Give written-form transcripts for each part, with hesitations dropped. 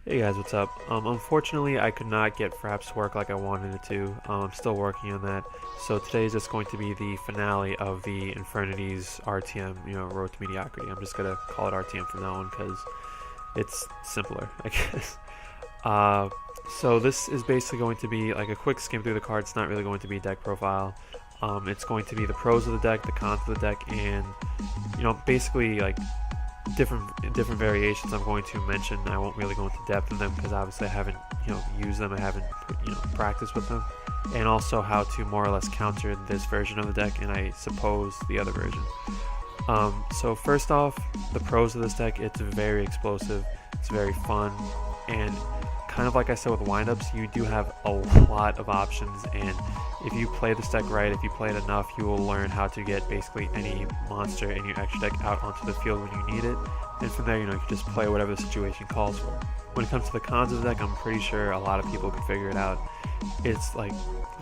Hey guys, what's up? Unfortunately, I could not get Fraps to work like I wanted it to. I'm still working on that. So today is just going to be the finale of the Infernities RTM, Road to Mediocrity. I'm just gonna call it RTM from now on because it's simpler, I guess. Uh, so this is basically going to be like a quick skim through the cards. It's not really going to be deck profile. It's going to be the pros of the deck, the cons of the deck, and basically like different variations I'm going to mention. I won't really go into depth in them because obviously I haven't used them. I haven't practiced with them, and also how to more or less counter this version of the deck and I suppose the other version. So first off, the pros of this deck: it's very explosive, it's very fun, and kind of like I said with windups, you do have a lot of options, and if you play this deck right, if you play it enough, you will learn how to get basically any monster in your extra deck out onto the field when you need it, and from there, you can just play whatever the situation calls for. When it comes to the cons of the deck, I'm pretty sure a lot of people can figure it out. It's like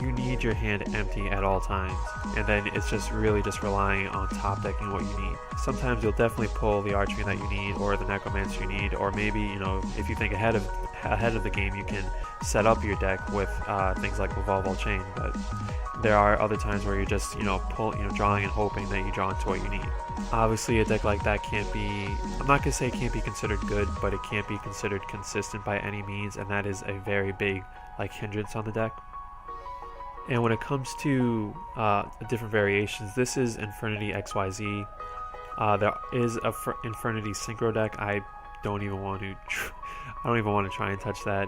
you need your hand empty at all times, and then it's just really just relying on top decking what you need. Sometimes you'll definitely pull the Archfiend that you need, or the Necromancer you need, or maybe if you think ahead of the game, you can set up your deck with things like Revolve Chain. But there are other times where you're just drawing and hoping that you draw into what you need. Obviously, a deck like that can't be, I'm not gonna say it can't be considered good, but it can't be considered consistent by any means, and that is a very big hindrance on the deck. And when it comes to different variations, this is Infernity XYZ. There is a Infernity Synchro deck. I don't even want to try and touch that.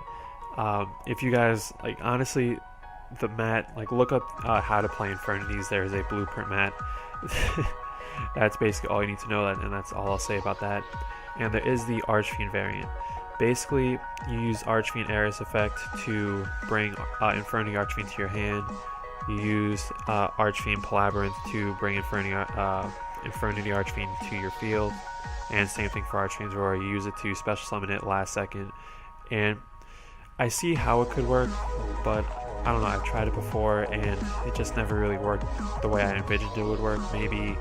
If you guys honestly, the mat, look up how to play Infernities. There is a blueprint mat. That's basically all you need to know, and that's all I'll say about that. And there is the Archfiend variant. Basically, you use Archfiend Eris effect to bring Infernity Archfiend to your hand. You use Archfiend Palabyrinth to bring Infernity Archfiend to your field. And same thing for Archfiend's Roar. You use it to special summon it last second. And I see how it could work, but I don't know. I've tried it before, and it just never really worked the way I envisioned it would work. Maybe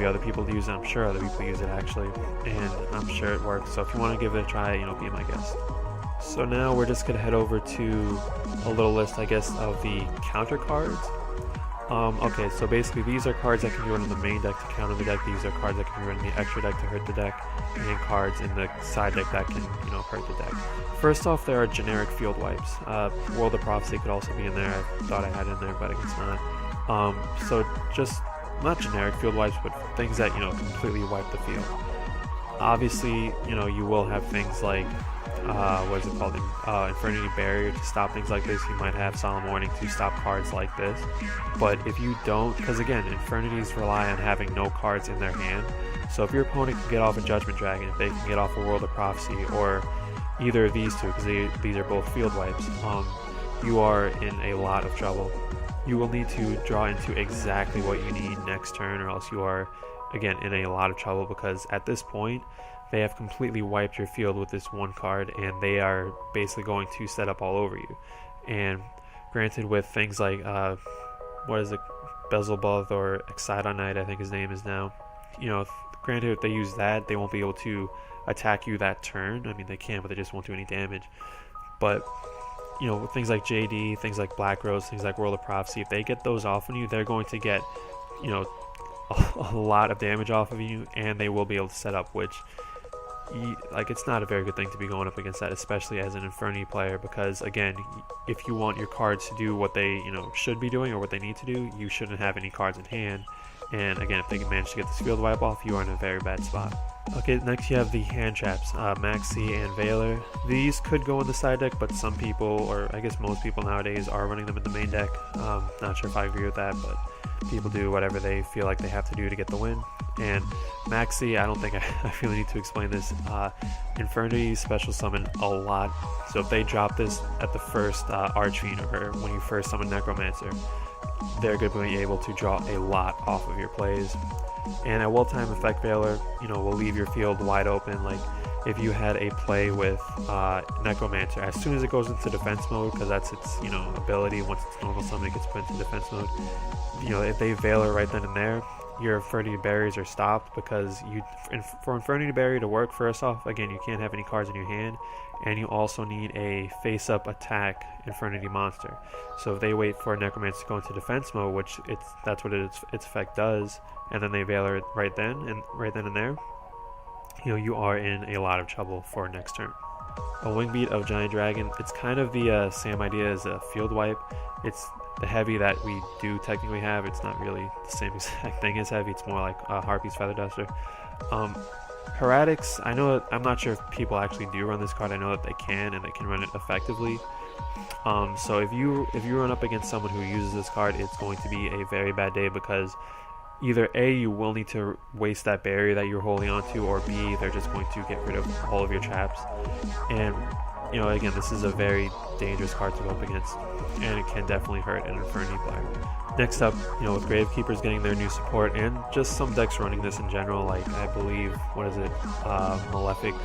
other people use it. I'm sure other people use it actually, and I'm sure it works. So if you want to give it a try, be my guest. So now we're just gonna head over to a little list, I guess, of the counter cards. Okay, so basically these are cards that can be run in the main deck to counter the deck. These are cards that can be run in the extra deck to hurt the deck, and cards in the side deck that can hurt the deck. First off, there are generic field wipes. World of Prophecy could also be in there. I thought I had it in there, but I guess not. So just not generic field wipes, but things that completely wipe the field. Obviously, you will have things like what is it called? Infernity Barrier to stop things like this. You might have Solemn Warning to stop cards like this. But if you don't, because again, Infernities rely on having no cards in their hand. So if your opponent can get off a Judgment Dragon, if they can get off a World of Prophecy, or either of these two, because these are both field wipes, you are in a lot of trouble. You will need to draw into exactly what you need next turn, or else you are, again, in a lot of trouble, because at this point, they have completely wiped your field with this one card, and they are basically going to set up all over you. And granted, with things like, what is it, Beelzebub or Excidonite, I think his name is now, granted, if they use that, they won't be able to attack you that turn. I mean, they can, but they just won't do any damage. But with things like JD, things like Black Rose, things like World of Prophecy, if they get those off on you, they're going to get, a lot of damage off of you, and they will be able to set up, which, it's not a very good thing to be going up against that, especially as an Infernity player, because again, if you want your cards to do what they, should be doing or what they need to do, you shouldn't have any cards in hand. And again, if they can manage to get this field wipe off, you are in a very bad spot. Okay, next you have the hand traps, Maxi and Veiler. These could go in the side deck, but some people, or I guess most people nowadays, are running them in the main deck. Not sure if I agree with that, but people do whatever they feel like they have to do to get the win. And Maxi, I don't think I really need to explain this. Infernity special summon a lot, so if they drop this at the first Archfiend, or when you first summon Necromancer, they're going to be able to draw a lot off of your plays. And at Well-Time Effect Veiler, will leave your field wide open. Like if you had a play with Necromancer, as soon as it goes into defense mode, because that's its ability, once it's normal summon, it gets put into defense mode. If they Veiler right then and there, your Infernity barriers are stopped, because for Infernity barrier to work, first off, again, you can't have any cards in your hand, and you also need a face-up attack Infernity monster. So if they wait for Necromancer to go into defense mode, which that's what its effect does, and then they Veiler it right then and there, you are in a lot of trouble for next turn. A Wingbeat of Giant Dragon, it's kind of the same idea as a field wipe. It's the heavy that we do technically have. It's not really the same exact thing as heavy, it's more like Harpy's Feather Duster. Heretics, I'm not sure if people actually do run this card. I know that they can, and they can run it effectively. So if you run up against someone who uses this card, it's going to be a very bad day, because either A, you will need to waste that barrier that you're holding onto, or B, they're just going to get rid of all of your traps. And again, this is a very dangerous card to go up against, and it can definitely hurt an Infernity player. Next up, with Gravekeepers getting their new support, and just some decks running this in general, like I believe, Malefic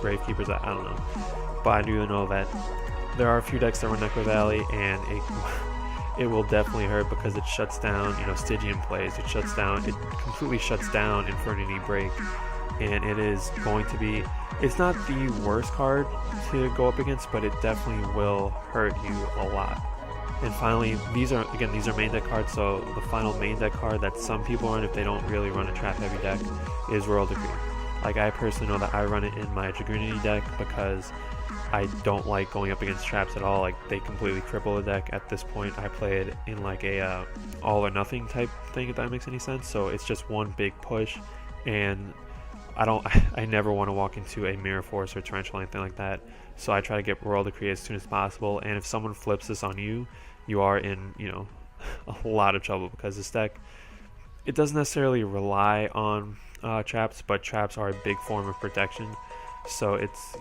Gravekeepers, I don't know. But I do know that there are a few decks that run Necro Valley, and it will definitely hurt, because it shuts down, Stygian plays, it completely shuts down Infernity Break, and it is going to be, it's not the worst card to go up against, but it definitely will hurt you a lot. And finally, these are main deck cards, so the final main deck card that some people run if they don't really run a trap heavy deck is Royal Decree. Like, I personally know that I run it in my Dragoonity deck, because I don't like going up against traps at all. Like, they completely cripple the deck. At this point, I play it in like a all or nothing type thing, if that makes any sense. So it's just one big push, and I never want to walk into a Mirror Force or Torrential or anything like that. So I try to get Royal Decree as soon as possible, and if someone flips this on you, you are in a lot of trouble, because this deck, it doesn't necessarily rely on traps, but traps are a big form of protection. So it's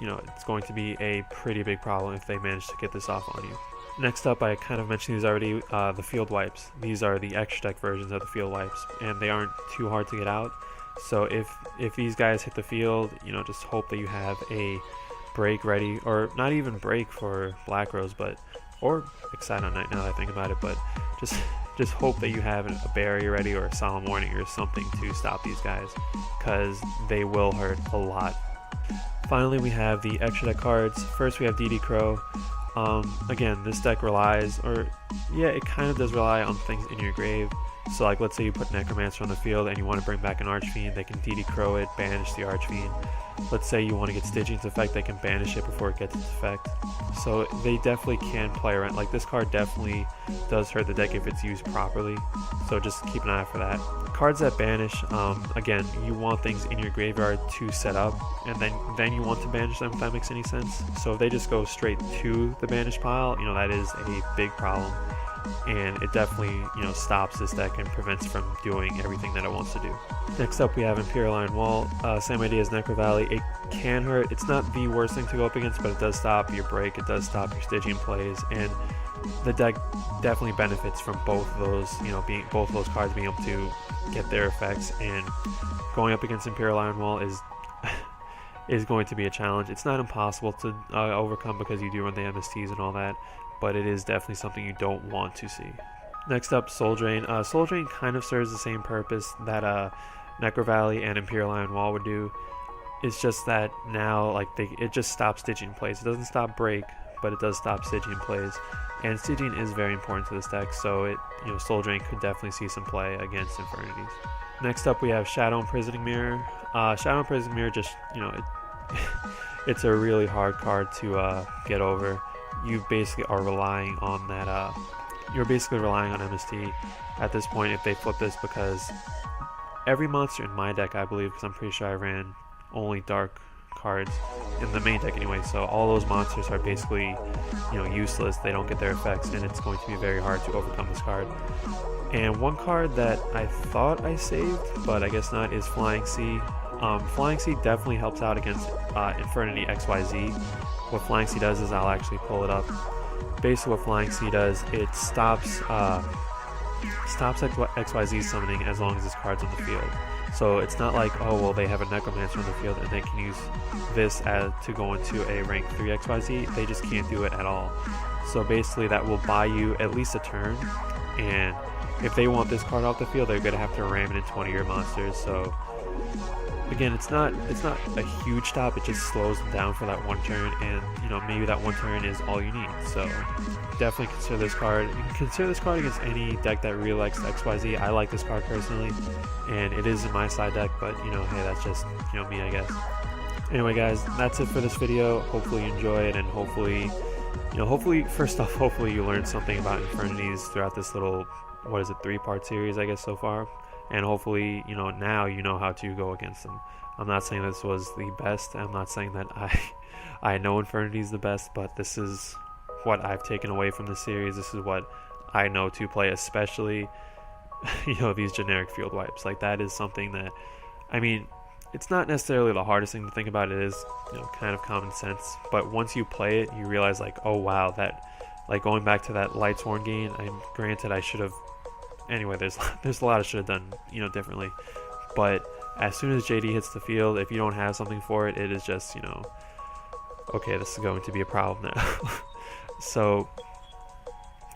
going to be a pretty big problem if they manage to get this off on you. Next up, I kind of mentioned these already, the field wipes. These are the extra deck versions of the field wipes, and they aren't too hard to get out. So if these guys hit the field, just hope that you have a break ready, or not even break for Black Rose, or Excite on Night, now that I think about it, but just hope that you have a barrier ready, or a Solemn Warning, or something to stop these guys, because they will hurt a lot. Finally, we have the extra deck cards. First, we have DD Crow. Again, this deck relies, it kind of does rely on things in your grave. So, like, let's say you put Necromancer on the field and you want to bring back an Archfiend, they can DD Crow it, banish the Archfiend. Let's say you want to get Stygian's effect, they can banish it before it gets its effect. So they definitely can play around. Like, this card definitely does hurt the deck if it's used properly, so just keep an eye out for that. Cards that banish, again, you want things in your graveyard to set up, and then you want to banish them, if that makes any sense. So if they just go straight to the banish pile, that is a big problem, and it definitely stops this deck and prevents it from doing everything that it wants to do. Next up, we have Imperial Iron Wall. Same idea as Necro Valley. It can hurt. It's not the worst thing to go up against, but it does stop your break, it does stop your Stygian plays, and the deck definitely benefits from both of those, both of those cards being able to get their effects, and going up against Imperial Iron Wall is going to be a challenge. It's not impossible to overcome, because you do run the MSTs and all that, but it is definitely something you don't want to see. Next up, Soul Drain. Soul Drain kind of serves the same purpose that Necro Valley and Imperial Iron Wall would do. It's just that now, it just stops Stygian plays. It doesn't stop break, but it does stop Stygian plays, and Stygian is very important to this deck, so Soul Drain could definitely see some play against Infernities. Next up, we have Shadow Imprisoning Mirror. Shadow Imprisoning Mirror just, it's a really hard card to get over. You basically are relying on that, you're basically relying on MST at this point if they flip this, because every monster in my deck, I believe, because I'm pretty sure I ran only dark cards in the main deck anyway, so all those monsters are basically useless. They don't get their effects, and it's going to be very hard to overcome this card. And one card that I thought I saved, but I guess not, is Flying Sea. Flying Sea definitely helps out against Infernity XYZ. What Flying Sea does is, I'll actually pull it up. Basically what Flying Sea does, it stops XYZ summoning as long as this card's on the field. So it's not like, oh well, they have a Necromancer on the field and they can use this to go into a rank 3 XYZ. They just can't do it at all. So basically that will buy you at least a turn, and if they want this card off the field, they're gonna have to ram it into one of your monsters. So again, it's not a huge stop. It just slows them down for that one turn, and you know, maybe that one turn is all you need. So definitely consider this card. You can consider this card against any deck that really likes XYZ. I like this card personally, and it is in my side deck, but you know, hey, that's just, you know, me, I guess. Anyway guys, that's it for this video. Hopefully you enjoy it, and hopefully, you know, first off, hopefully you learned something about Infernities throughout this little, what is it, 3-part series I guess so far. And hopefully, you know, now you know how to go against them. I'm not saying this was the best. I'm not saying that I know Infernities is the best, but this is what I've taken away from the series. This is what I know to play, especially, you know, these generic field wipes. Like, that is something that, I mean, it's not necessarily the hardest thing to think about. It is, you know, kind of common sense. But once you play it, you realize, like, oh wow, that, like, going back to that Lightsworn gain, granted I should have, anyway, there's a lot I should have done, you know, differently. But as soon as JD hits the field, if you don't have something for it, it is just, you know, okay, this is going to be a problem now. So,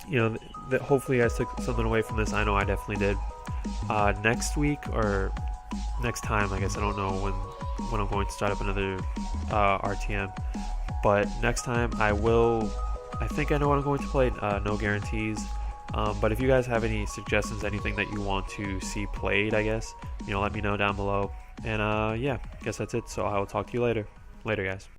you know, hopefully you guys took something away from this. I know I definitely did. Next week, or next time, I guess, I don't know when I'm going to start up another RTM, but next time I think I know what I'm going to play. No guarantees. But if you guys have any suggestions, anything that you want to see played, I guess, you know, let me know down below. And yeah, I guess that's it. So I will talk to you later. Later, guys.